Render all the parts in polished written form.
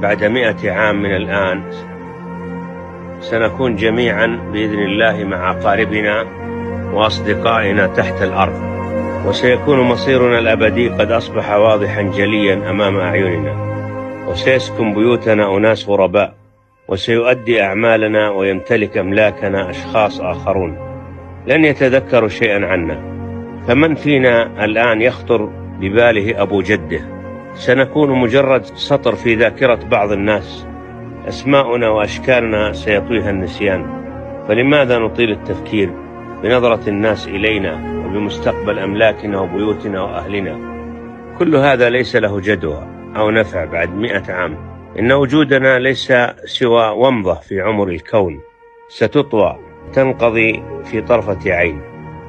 بعد 100 عام من الآن سنكون جميعا بإذن الله مع أقاربنا وأصدقائنا تحت الأرض، وسيكون مصيرنا الأبدي قد أصبح واضحا جليا أمام أعيننا، وسيسكن بيوتنا أناس غرباء، وسيؤدي أعمالنا ويمتلك أملاكنا أشخاص آخرون لن يتذكروا شيئا عنا. فمن فينا الآن يخطر بباله أبو جده؟ سنكون مجرد سطر في ذاكرة بعض الناس، أسماؤنا وأشكالنا سيطويها النسيان. فلماذا نطيل التفكير بنظرة الناس إلينا وبمستقبل أملاكنا وبيوتنا وأهلنا؟ كل هذا ليس له جدوى أو نفع بعد 100 عام. إن وجودنا ليس سوى ومضة في عمر الكون ستطوى تنقضي في طرفة عين،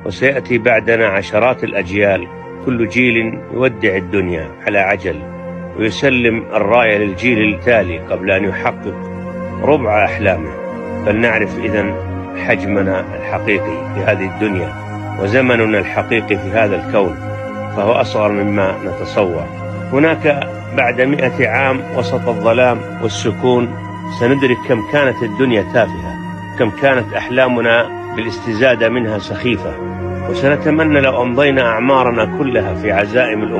وسيأتي بعدنا عشرات الأجيال، كل جيل يودع الدنيا على عجل ويسلم الراية للجيل التالي قبل أن يحقق ربع أحلامه. فلنعرف إذن حجمنا الحقيقي في هذه الدنيا، وزمننا الحقيقي في هذا الكون فهو أصغر مما نتصور. هناك بعد 100 عام وسط الظلام والسكون سندرك كم كانت الدنيا تافهة، كم كانت أحلامنا بالاستزادة منها سخيفة، وسنتمنى لو أمضينا أعمارنا كلها في عزائم الأمور